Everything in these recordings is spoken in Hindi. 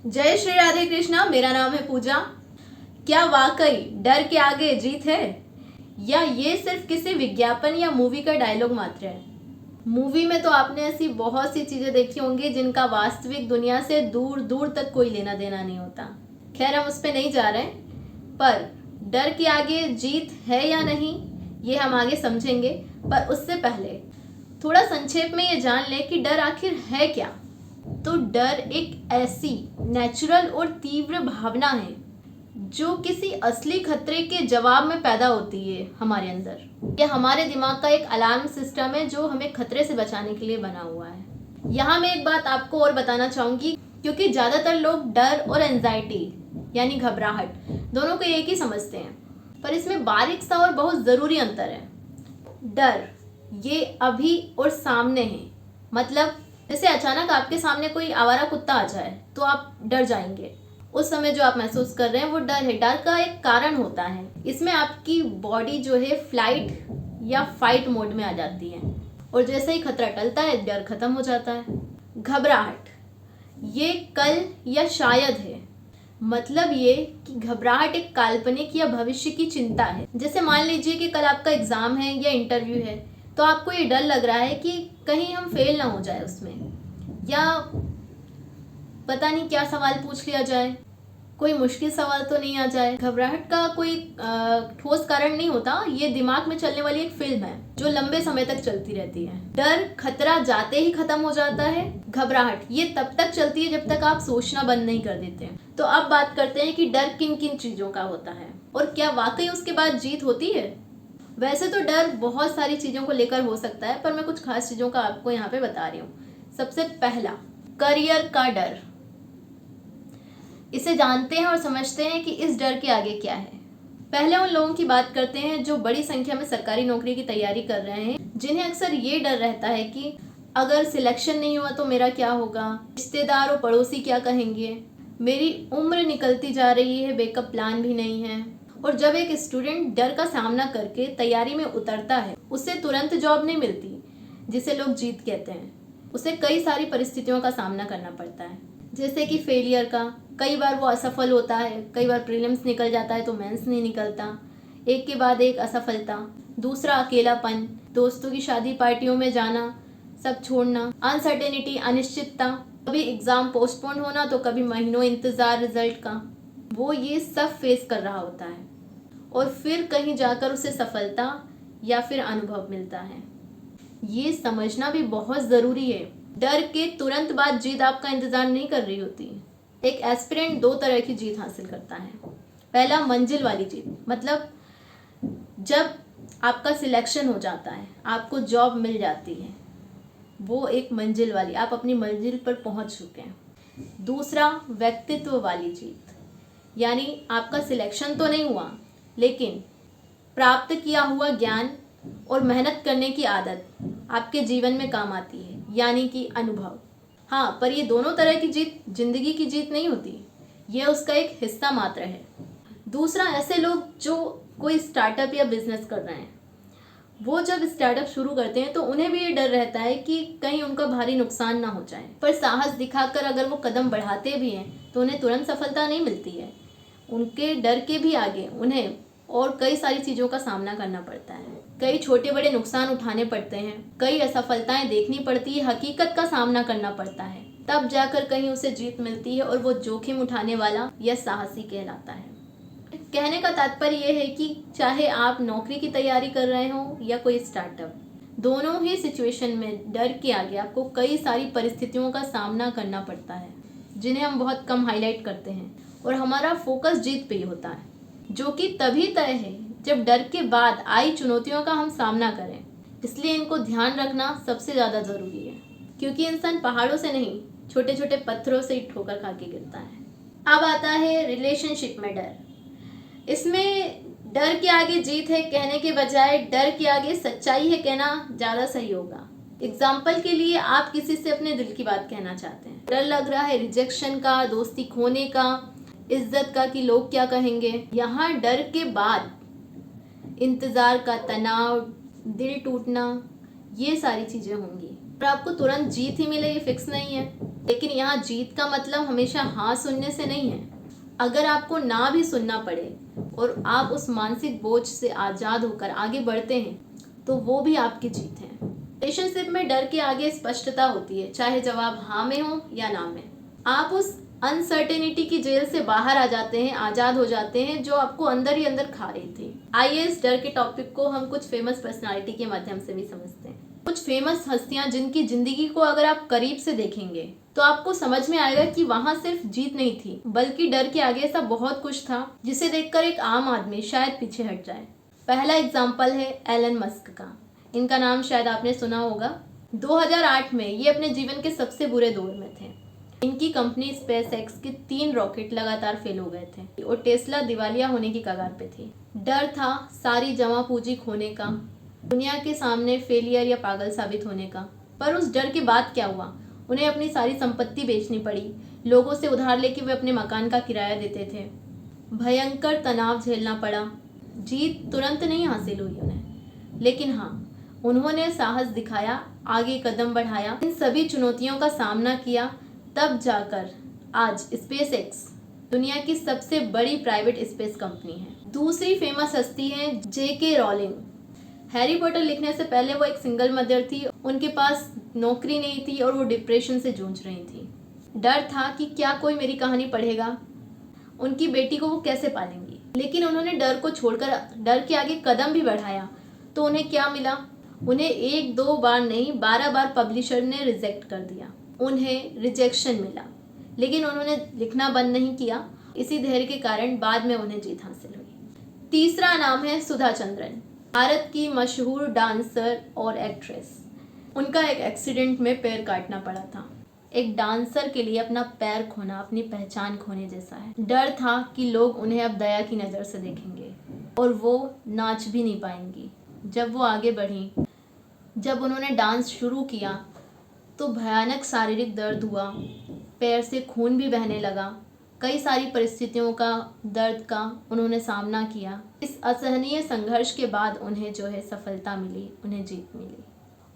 जय श्री राधे कृष्णा। मेरा नाम है पूजा। क्या वाकई डर के आगे जीत है, या ये सिर्फ किसी विज्ञापन या मूवी का डायलॉग मात्र है? मूवी में तो आपने ऐसी बहुत सी चीजें देखी होंगी जिनका वास्तविक दुनिया से दूर दूर तक कोई लेना देना नहीं होता। खैर, हम उस पर नहीं जा रहे, पर डर के आगे जीत है या नहीं ये हम आगे समझेंगे। पर उससे पहले थोड़ा संक्षेप में ये जान लें कि डर आखिर है क्या। तो डर एक ऐसी नेचुरल और तीव्र भावना है जो किसी असली खतरे के जवाब में पैदा होती है हमारे अंदर। यह हमारे दिमाग का एक अलार्म सिस्टम है जो हमें खतरे से बचाने के लिए बना हुआ है। यहाँ मैं एक बात आपको और बताना चाहूँगी, क्योंकि ज़्यादातर लोग डर और एंजाइटी यानी घबराहट दोनों को एक ही समझते हैं, पर इसमें बारीक सा और बहुत ज़रूरी अंतर है। डर ये अभी और सामने है, मतलब जैसे अचानक आपके सामने कोई आवारा कुत्ता आ जाए तो आप डर जाएंगे। उस समय जो आप महसूस कर रहे हैं वो डर है। डर का एक कारण होता है, इसमें आपकी बॉडी जो है फ्लाइट या फाइट मोड में आ जाती है, और जैसे ही खतरा टलता है डर खत्म हो जाता है। घबराहट ये कल या शायद है, मतलब ये कि घबराहट एक काल्पनिक या भविष्य की चिंता है। जैसे मान लीजिए कि कल आपका एग्जाम है या इंटरव्यू है, तो आपको ये डर लग रहा है कि कहीं हम फेल ना हो जाए उसमें, या पता नहीं क्या सवाल पूछ लिया जाए, कोई मुश्किल सवाल तो नहीं आ जाए। घबराहट का कोई ठोस कारण नहीं होता, ये दिमाग में चलने वाली एक फिल्म है जो लंबे समय तक चलती रहती है। डर खतरा जाते ही खत्म हो जाता है, घबराहट ये तब तक चलती है जब तक आप सोचना बंद नहीं कर देते हैं। तो अब बात करते हैं कि डर किन किन चीजों का होता है और क्या वाकई उसके बाद जीत होती है। वैसे तो डर बहुत सारी चीजों को लेकर हो सकता है, पर मैं कुछ खास चीजों का आपको यहाँ पे बता रही हूँ। सबसे पहला, करियर का डर। इसे जानते हैं और समझते हैं कि इस डर के आगे क्या है। पहले उन लोगों की बात करते हैं जो बड़ी संख्या में सरकारी नौकरी की तैयारी कर रहे हैं, जिन्हें अक्सर ये डर रहता है कि अगर सिलेक्शन नहीं हुआ तो मेरा क्या होगा, रिश्तेदार और पड़ोसी क्या कहेंगे, मेरी उम्र निकलती जा रही है, बैकअप प्लान भी नहीं है। और जब एक स्टूडेंट डर का सामना करके तैयारी में उतरता है, उसे तुरंत जॉब नहीं मिलती जिसे लोग जीत कहते हैं। उसे कई सारी परिस्थितियों का सामना करना पड़ता है, जैसे कि फेलियर का। कई बार वो असफल होता है, कई बार प्रीलिम्स निकल जाता है तो मेंस नहीं निकलता, एक के बाद एक असफलता। दूसरा, अकेलापन, दोस्तों की शादी पार्टियों में जाना, सब छोड़ना, अनसर्टेनिटी, अनिश्चितता, कभी एग्जाम पोस्टपोन होना तो कभी महीनों इंतजार रिजल्ट का। वो ये सब फेस कर रहा होता है और फिर कहीं जाकर उसे सफलता या फिर अनुभव मिलता है। ये समझना भी बहुत ज़रूरी है, डर के तुरंत बाद जीत आपका इंतज़ार नहीं कर रही होती। एक एस्पिरेंट दो तरह की जीत हासिल करता है। पहला, मंजिल वाली जीत, मतलब जब आपका सिलेक्शन हो जाता है, आपको जॉब मिल जाती है, वो एक मंजिल वाली, आप अपनी मंजिल पर पहुंच चुके हैं। दूसरा, व्यक्तित्व वाली जीत, यानी आपका सिलेक्शन तो नहीं हुआ, लेकिन प्राप्त किया हुआ ज्ञान और मेहनत करने की आदत आपके जीवन में काम आती है, यानी कि अनुभव। हाँ, पर ये दोनों तरह की जीत जिंदगी की जीत नहीं होती, ये उसका एक हिस्सा मात्र है। दूसरा, ऐसे लोग जो कोई स्टार्टअप या बिजनेस कर रहे हैं, वो जब स्टार्टअप शुरू करते हैं तो उन्हें भी ये डर रहता है कि कहीं उनका भारी नुकसान ना हो जाए, पर साहस दिखाकर अगर वो कदम बढ़ाते भी हैं तो उन्हें तुरंत सफलता नहीं मिलती है। उनके डर के भी आगे उन्हें और कई सारी चीज़ों का सामना करना पड़ता है, कई छोटे बड़े नुकसान उठाने पड़ते हैं, कई असफलताएं देखनी पड़ती है, हकीकत का सामना करना पड़ता है, तब जाकर कहीं उसे जीत मिलती है और वो जोखिम उठाने वाला या साहसी कहलाता है। कहने का तात्पर्य यह है कि चाहे आप नौकरी की तैयारी कर रहे हो या कोई स्टार्टअप, दोनों ही सिचुएशन में डर के आगे आपको कई सारी परिस्थितियों का सामना करना पड़ता है, जिन्हें हम बहुत कम हाईलाइट करते हैं, और हमारा फोकस जीत पे ही होता है, जो कि तभी तय है जब डर के बाद आई चुनौतियों का हम सामना करें। इसलिए इनको ध्यान रखना सबसे ज़्यादा ज़रूरी है, क्योंकि इंसान पहाड़ों से नहीं, छोटे छोटे पत्थरों से ही ठोकर खा के गिरता है। अब आता है रिलेशनशिप में डर। इसमें डर के आगे जीत है कहने के बजाय डर के आगे सच्चाई है कहना ज़्यादा सही होगा। एग्जाम्पल के लिए, आप किसी से अपने दिल की बात कहना चाहते हैं, डर लग रहा है रिजेक्शन का, दोस्ती खोने का, इज्जत का कि लोग क्या कहेंगे। यहाँ डर के बाद इंतज़ार का तनाव, दिल टूटना, ये सारी चीज़ें होंगी, और आपको तुरंत जीत ही मिले ये फिक्स नहीं है। लेकिन यहाँ जीत का मतलब हमेशा हाँ सुनने से नहीं है। अगर आपको ना भी सुनना पड़े और आप उस मानसिक बोझ से आज़ाद होकर आगे बढ़ते हैं तो वो भी आपकी जीत है। रिलेशनशिप में डर के आगे स्पष्टता होती है, चाहे जवाब हाँ में हो या ना में। आप उस अनसर्टेनिटी की जेल से बाहर आ जाते हैं, आज़ाद हो जाते हैं, जो आपको अंदर ही अंदर खा रही थी। आइए इस डर के टॉपिक को हम कुछ फेमस पर्सनालिटी के माध्यम से भी समझते हैं। कुछ फेमस हस्तियां जिनकी जिंदगी को अगर आप करीब से देखेंगे तो आपको समझ में आएगा कि वहां सिर्फ जीत नहीं थी, बल्कि डर के आगे ऐसा बहुत कुछ था जिसे देखकर एक आम आदमी शायद पीछे हट जाए। पहला एग्जाम्पल है एलन मस्क का। इनका नाम शायद आपने सुना होगा। 2008 में ये अपने जीवन के सबसे बुरे दौर में थे। इनकी कंपनी स्पेस एक्स के 3 रॉकेट लगातार फेल हो गए थे और टेस्ला दिवालिया होने की कगार पे थी। डर था सारी जमा पूंजी खोने का, दुनिया के सामने फेलियर या पागल साबित होने का। पर उस डर के बाद क्या हुआ? उन्हें अपनी सारी संपत्ति बेचनी पड़ी, लोगों से उधार लेके वे अपने मकान का किराया देते थे, भयंकर तनाव झेलना पड़ा। जीत तुरंत नहीं हासिल हुई उन्हें, लेकिन हाँ, उन्होंने साहस दिखाया, आगे कदम बढ़ाया, इन सभी चुनौतियों का सामना किया, तब जाकर आज स्पेस एक्स दुनिया की सबसे बड़ी प्राइवेट स्पेस कंपनी है। दूसरी फेमस हस्ती है जेके रॉलिंग। हैरी पॉटर लिखने से पहले वो एक सिंगल मदर थी। उनके पास नौकरी नहीं थी और वो डिप्रेशन से जूझ रही थी। डर था कि क्या कोई मेरी कहानी पढ़ेगा, उनकी बेटी को वो कैसे पालेंगी। लेकिन उन्होंने डर को छोड़कर डर के आगे कदम भी बढ़ाया तो उन्हें क्या मिला? उन्हें 1-2 बार नहीं 12 बार पब्लिशर ने रिजेक्ट कर दिया। उन्हें रिजेक्शन मिला, लेकिन उन्होंने लिखना बंद नहीं किया। इसी धैर्य के कारण बाद में उन्हें जीत हासिल हुई। तीसरा नाम है सुधा चंद्रन, भारत की मशहूर डांसर और एक्ट्रेस। उनका एक एक्सीडेंट में पैर काटना पड़ा था। एक डांसर के लिए अपना पैर खोना अपनी पहचान खोने जैसा है। डर था कि लोग उन्हें अब दया की नज़र से देखेंगे और वो नाच भी नहीं पाएंगी। जब वो आगे बढ़ी, जब उन्होंने डांस शुरू किया तो भयानक शारीरिक दर्द हुआ, पैर से खून भी बहने लगा। कई सारी परिस्थितियों का, दर्द का उन्होंने सामना किया। इस असहनीय संघर्ष के बाद उन्हें जो है सफलता मिली, उन्हें जीत मिली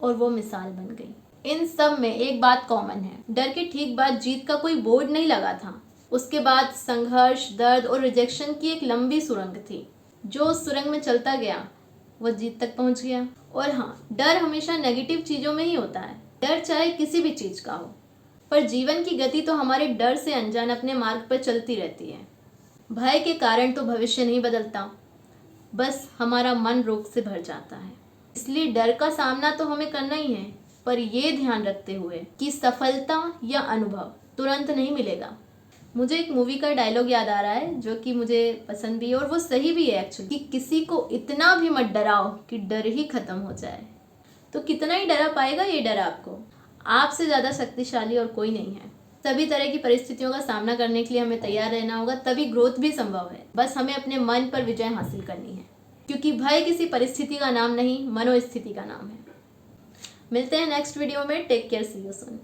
और वो मिसाल बन गई। इन सब में एक बात कॉमन है, डर के ठीक बाद जीत का कोई बोर्ड नहीं लगा था। उसके बाद संघर्ष, दर्द और रिजेक्शन की एक लंबी सुरंग थी। जो उस सुरंग में चलता गया वो जीत तक पहुंच गया। और हाँ, डर हमेशा नेगेटिव चीज़ों में ही होता है। डर चाहे किसी भी चीज़ का हो, पर जीवन की गति तो हमारे डर से अनजान अपने मार्ग पर चलती रहती है। भय के कारण तो भविष्य नहीं बदलता, बस हमारा मन रोग से भर जाता है। इसलिए डर का सामना तो हमें करना ही है, पर ये ध्यान रखते हुए कि सफलता या अनुभव तुरंत नहीं मिलेगा। मुझे एक मूवी का डायलॉग याद आ रहा है जो कि मुझे पसंद भी है और वो सही भी है एक्चुअली, कि किसी को इतना भी मत डराओ कि डर ही खत्म हो जाए। तो कितना ही डरा पाएगा ये डर आपको? आपसे ज़्यादा शक्तिशाली और कोई नहीं है। सभी तरह की परिस्थितियों का सामना करने के लिए हमें तैयार रहना होगा, तभी ग्रोथ भी संभव है। बस हमें अपने मन पर विजय हासिल करनी है, क्योंकि भय किसी परिस्थिति का नाम नहीं, मनोस्थिति का नाम है। मिलते हैं नेक्स्ट वीडियो में। Take care, see you soon.